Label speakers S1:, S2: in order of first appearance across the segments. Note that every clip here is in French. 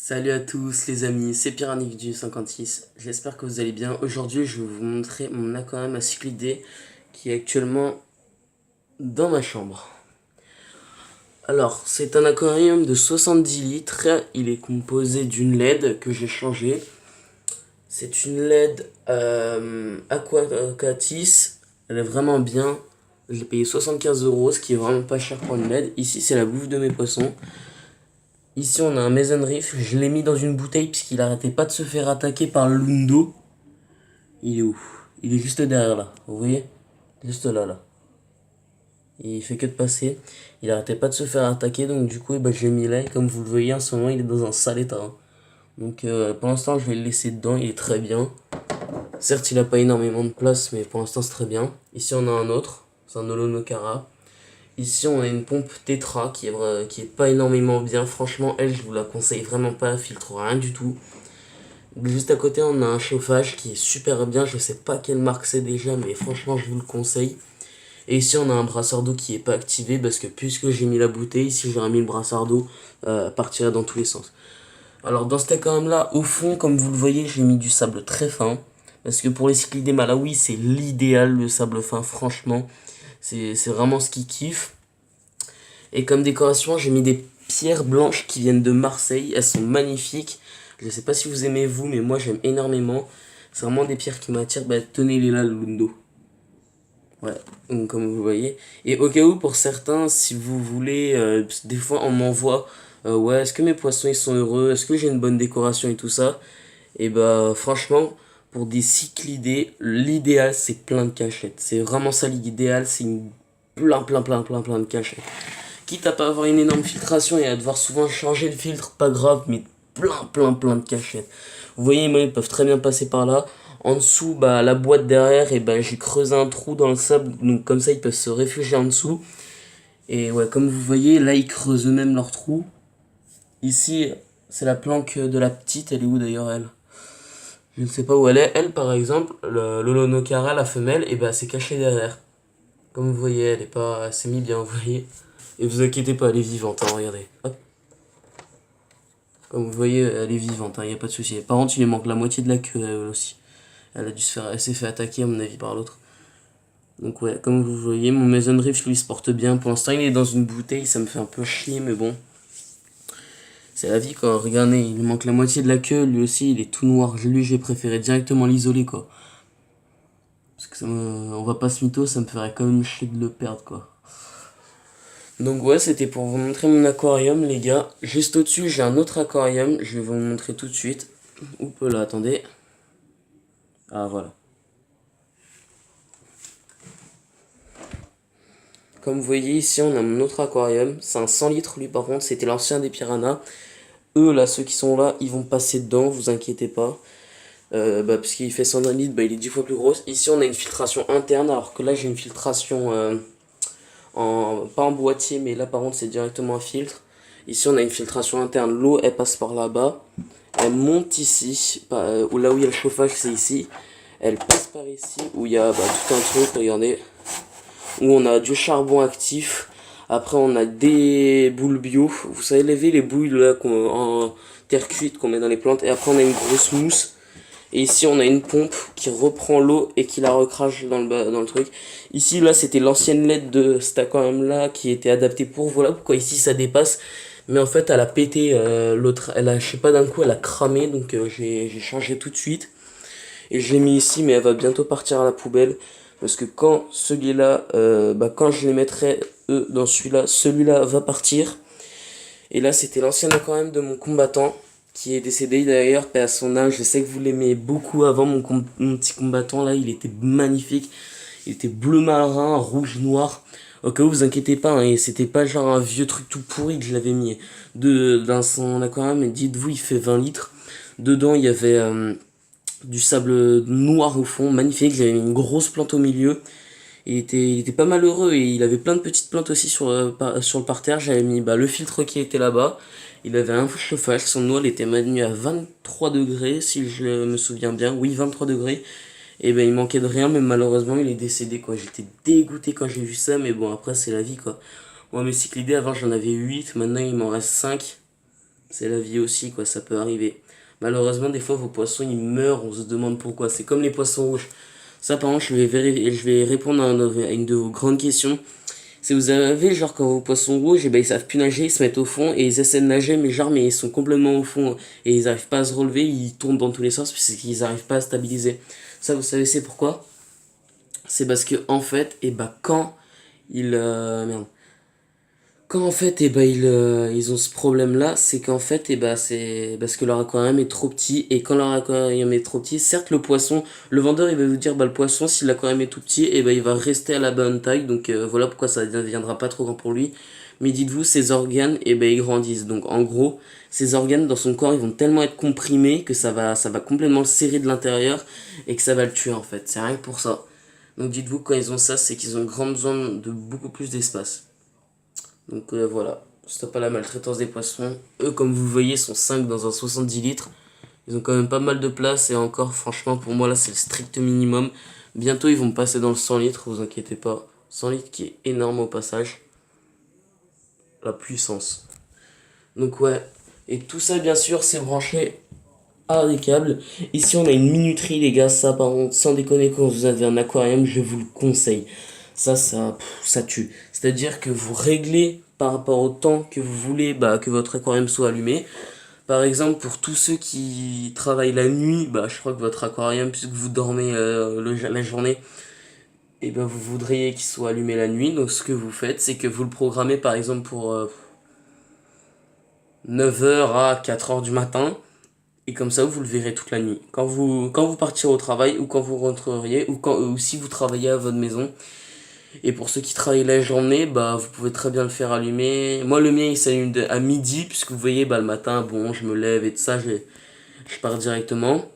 S1: Salut à tous les amis, c'est Pyranic du 56, j'espère que vous allez bien. Aujourd'hui je vais vous montrer mon aquarium à cyclidés qui est actuellement dans ma chambre. Alors c'est un aquarium de 70 litres, il est composé d'une LED que j'ai changée. C'est une LED Aquacatis, elle est vraiment bien. Je l'ai payé 75 €, ce qui est vraiment pas cher pour une LED. Ici c'est la bouffe de mes poissons. Ici, on a un Mason Reef. Je l'ai mis dans une bouteille puisqu'il arrêtait pas de se faire attaquer par le Lundo. Il est où? Il est juste derrière là. Vous voyez? Juste là, là. Il fait que de passer. Il arrêtait pas de se faire attaquer. Donc, du coup, je l'ai mis là. Et comme vous le voyez, en ce moment, il est dans un sale état, hein. Donc, pour l'instant, je vais le laisser dedans. Il est très bien. Certes, il a pas énormément de place. Mais pour l'instant, c'est très bien. Ici, on a un autre. C'est un Olonocara. Ici, on a une pompe Tetra qui est pas énormément bien. Franchement, elle, je vous la conseille vraiment pas. Elle filtre rien du tout. Juste à côté, on a un chauffage qui est super bien. Je sais pas quelle marque c'est déjà, mais franchement, je vous le conseille. Et ici, on a un brassard d'eau qui est pas activé parce que puisque j'ai mis la bouteille, si j'aurais mis le brassard d'eau, partirait dans tous les sens. Alors, dans cet aquarium-là, au fond, comme vous le voyez, j'ai mis du sable très fin. Parce que pour les cyclidés Malawi, c'est l'idéal, le sable fin, franchement. C'est vraiment ce qu'ils kiffent. Et comme décoration, j'ai mis des pierres blanches qui viennent de Marseille. Elles sont magnifiques. Je sais pas si vous aimez vous, mais moi j'aime énormément. C'est vraiment des pierres qui m'attirent. Tenez-les là, le Lundo. Ouais, donc, comme vous voyez. Et au cas où, pour certains, si vous voulez, des fois on m'envoie, ouais, est-ce que mes poissons ils sont heureux? Est-ce que j'ai une bonne décoration et tout ça? Et franchement, pour des cyclidés, l'idéal c'est plein de cachettes. C'est vraiment ça l'idéal, c'est plein de cachettes. Quitte à pas avoir une énorme filtration et à devoir souvent changer de filtre, pas grave, mais plein de cachettes. Vous voyez, moi, ils peuvent très bien passer par là. En dessous, la boîte derrière, et j'ai creusé un trou dans le sable, donc comme ça, ils peuvent se réfugier en dessous. Et ouais, comme vous voyez, là, ils creusent eux-mêmes leur trou. Ici, c'est la planque de la petite, elle est où d'ailleurs, elle? Je ne sais pas où elle est. Elle, par exemple, l'Olonocara, la femelle, et c'est caché derrière. Comme vous voyez, elle est pas, elle s'est mis bien, vous voyez. Et vous inquiétez pas, elle est vivante, hein, regardez. Hop. Comme vous voyez, elle est vivante, il n'y a pas de souci. Par contre, il lui manque la moitié de la queue, elle aussi. Elle s'est fait attaquer, à mon avis, par l'autre. Donc ouais, comme vous voyez, mon Mason Reef, lui, se porte bien. Pour l'instant, il est dans une bouteille, ça me fait un peu chier, mais bon. C'est la vie, quoi. Regardez, il lui manque la moitié de la queue, lui aussi, il est tout noir. Lui, j'ai préféré directement l'isoler, quoi. Parce que on va pas se mytho, ça me ferait quand même chier de le perdre, quoi. Donc ouais, c'était pour vous montrer mon aquarium, les gars. Juste au-dessus, j'ai un autre aquarium. Je vais vous le montrer tout de suite. Oups là, attendez. Ah voilà. Comme vous voyez ici, on a mon autre aquarium. C'est un 100 litres, lui par contre. C'était l'ancien des piranhas. Eux, là, ceux qui sont là, ils vont passer dedans, vous inquiétez pas. Parce qu'il fait 120 litres, il est 10 fois plus gros. Ici, on a une filtration interne, alors que là, j'ai une filtration pas en boîtier, mais là, par contre, c'est directement un filtre. Ici, on a une filtration interne. L'eau, elle passe par là-bas. Elle monte ici, là où il y a le chauffage, c'est ici. Elle passe par ici, où il y a tout un truc, regardez. Où on a du charbon actif. Après, on a des boules bio. Vous savez, les boules là, en terre cuite qu'on met dans les plantes. Et après, on a une grosse mousse. Et ici, on a une pompe qui reprend l'eau et qui la recrache dans le truc. Ici, là, c'était l'ancienne LED de cet aquarium là qui était adaptée pour. Voilà pourquoi ici ça dépasse. Mais en fait, elle a pété l'autre. Elle a, je sais pas, d'un coup, elle a cramé. Donc, j'ai changé tout de suite. Et je l'ai mis ici, mais elle va bientôt partir à la poubelle. Parce que quand celui-là, quand je les mettrai eux dans celui-là va partir. Et là, c'était l'ancien aquarium de mon combattant qui est décédé d'ailleurs, paix à son âme. Je sais que vous l'aimez beaucoup avant, mon petit combattant là, il était magnifique. Il était bleu marin, rouge, noir. Au cas où, vous inquiétez pas, hein, et c'était pas genre un vieux truc tout pourri que je l'avais mis dans son aquarium. Et dites-vous, il fait 20 litres. Dedans, il y avait du sable noir au fond, magnifique. J'avais mis une grosse plante au milieu. Il était pas malheureux et il avait plein de petites plantes aussi sur le parterre. J'avais mis le filtre qui était là-bas. Il avait un chauffage, son eau elle était maintenue à 23 degrés si je me souviens bien. Oui, 23 degrés. Et il manquait de rien, mais malheureusement il est décédé quoi. J'étais dégoûté quand j'ai vu ça, mais bon après c'est la vie quoi. Moi mes cyclidés avant j'en avais 8, maintenant il m'en reste 5. C'est la vie aussi, quoi, ça peut arriver. Malheureusement, des fois, vos poissons, ils meurent, on se demande pourquoi. C'est comme les poissons rouges. Ça, par exemple, je vais répondre à une de vos grandes questions. Si vous avez, genre, quand vos poissons rouges, et ben, ils savent plus nager, ils se mettent au fond, et ils essaient de nager, mais genre, mais ils sont complètement au fond, et ils arrivent pas à se relever, ils tournent dans tous les sens, puisqu'ils arrivent pas à stabiliser. Ça, vous savez, c'est pourquoi? C'est parce que, en fait, et ben, merde. Quand en fait, ils ont ce problème-là, c'est qu'en fait, c'est parce que leur aquarium est trop petit. Et quand leur aquarium est trop petit, certes, le vendeur, il va vous dire, bah, le poisson, si l'aquarium est tout petit, il va rester à la bonne taille. Donc voilà pourquoi ça ne deviendra pas trop grand pour lui. Mais dites-vous, ses organes, ils grandissent. Donc en gros, ses organes dans son corps, ils vont tellement être comprimés que ça va complètement le serrer de l'intérieur et que ça va le tuer en fait. C'est rien que pour ça. Donc dites-vous, quand ils ont ça, c'est qu'ils ont grand besoin de beaucoup plus d'espace. Donc voilà, stop à la maltraitance des poissons. Eux, comme vous le voyez, sont 5 dans un 70 litres. Ils ont quand même pas mal de place et encore, franchement, pour moi, là, c'est le strict minimum. Bientôt, ils vont passer dans le 100 litres, vous inquiétez pas. 100 litres qui est énorme au passage. La puissance. Donc ouais, et tout ça, bien sûr, c'est branché à des câbles. Ici, on a une minuterie, les gars. Ça, par contre, sans déconner, quand vous avez un aquarium, je vous le conseille. Ça tue. C'est-à-dire que vous réglez par rapport au temps que vous voulez que votre aquarium soit allumé. Par exemple, pour tous ceux qui travaillent la nuit, je crois que votre aquarium, puisque vous dormez la journée, vous voudriez qu'il soit allumé la nuit. Donc ce que vous faites, c'est que vous le programmez par exemple pour 9 heures à 4 heures du matin. Et comme ça, vous le verrez toute la nuit. Quand vous partirez au travail, ou quand vous rentreriez, ou si vous travaillez à votre maison. Et pour ceux qui travaillent la journée, vous pouvez très bien le faire allumer. Moi, le mien, il s'allume à midi, puisque vous voyez, le matin, bon, je me lève et tout ça, je pars directement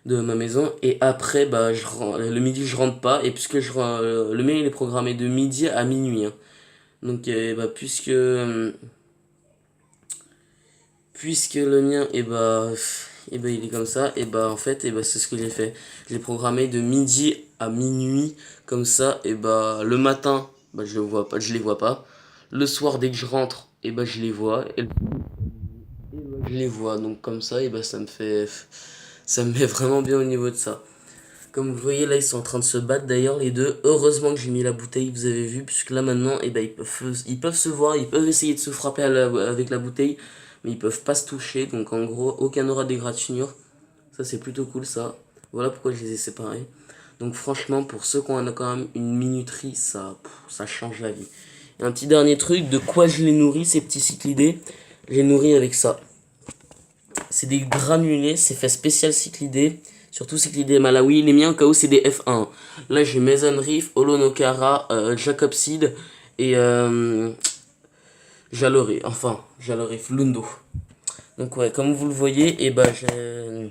S1: de ma maison. Et après, le midi, je rentre pas. Et puisque le mien, il est programmé de midi à minuit, hein. Donc, puisque le mien, il est comme ça, en fait, c'est ce que j'ai fait. Je l'ai programmé de midi à minuit, comme ça, le matin, je les vois pas. Le soir, dès que je rentre, je les vois. Et je les vois, donc comme ça, ça me met vraiment bien au niveau de ça. Comme vous voyez, là, ils sont en train de se battre, d'ailleurs, les deux. Heureusement que j'ai mis la bouteille, vous avez vu, puisque là, maintenant, ils peuvent se voir, ils peuvent essayer de se frapper avec la bouteille, mais ils peuvent pas se toucher, donc en gros, aucun aura d'égratignure. Ça, c'est plutôt cool, ça. Voilà pourquoi je les ai séparés. Donc franchement, pour ceux qui ont quand même une minuterie, ça change la vie. Et un petit dernier truc, de quoi je les nourris, ces petits cyclidés? Je les nourris avec ça. C'est des granulés, c'est fait spécial cyclidés. Surtout cyclidés Malawi. Les miens, au cas où, c'est des F1. Là, j'ai Mason Reef, Holonokara, Jacobseed et Jaloré. Enfin, Jaloré, Lundo. Donc ouais, comme vous le voyez, je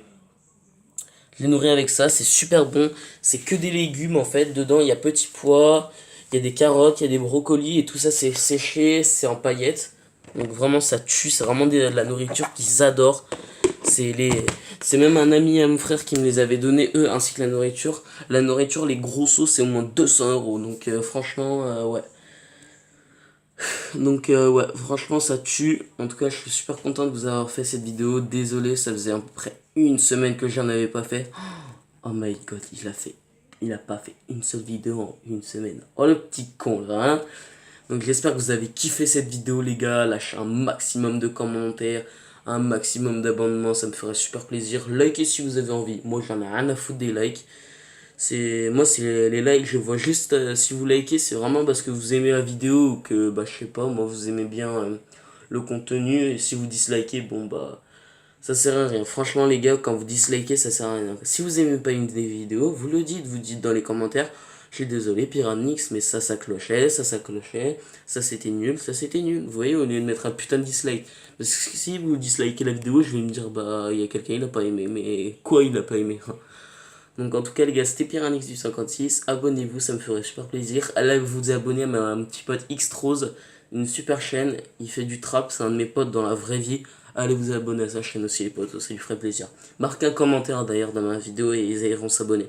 S1: les nourris avec ça, c'est super bon. C'est que des légumes en fait. Dedans, il y a petits pois, il y a des carottes, il y a des brocolis et tout ça, c'est séché, c'est en paillettes. Donc vraiment, ça tue. C'est vraiment de la nourriture qu'ils adorent. C'est même un ami à mon frère qui me les avait donné eux, ainsi que la nourriture. La nourriture, les gros sauts, c'est au moins 200 €. Donc franchement, ouais. Donc ouais, franchement ça tue. En tout cas, je suis super content de vous avoir fait cette vidéo. Désolé, ça faisait à peu près une semaine que j'en avais pas fait. Oh my god, il l'a fait. Il a pas fait une seule vidéo en une semaine. Oh le petit con là, hein. Donc j'espère que vous avez kiffé cette vidéo les gars. Lâchez un maximum de commentaires, un maximum d'abonnements, ça me ferait super plaisir. Likez si vous avez envie. Moi j'en ai rien à foutre des likes. C'est les likes, je vois juste si vous likez, c'est vraiment parce que vous aimez la vidéo ou que je sais pas, moi vous aimez bien le contenu. Et si vous dislikez, bon ça sert à rien. Franchement les gars, quand vous dislikez, ça sert à rien. Si vous aimez pas une des vidéos, vous dites dans les commentaires. Je suis désolé Piranix, mais ça clochait, ça clochait, ça c'était nul, ça c'était nul. Vous voyez, au lieu de mettre un putain de dislike. Parce que si vous dislikez la vidéo, je vais me dire il y a quelqu'un il a pas aimé, mais quoi il a pas aimé? Donc en tout cas les gars, c'était Piranix du 56, abonnez-vous, ça me ferait super plaisir. Allez vous abonner à un petit pote Xtrose, une super chaîne, il fait du trap, c'est un de mes potes dans la vraie vie. Allez vous abonner à sa chaîne aussi les potes, ça lui ferait plaisir. Marquez un commentaire d'ailleurs dans ma vidéo et ils iront s'abonner.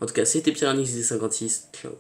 S1: En tout cas, c'était Piranix du 56, ciao.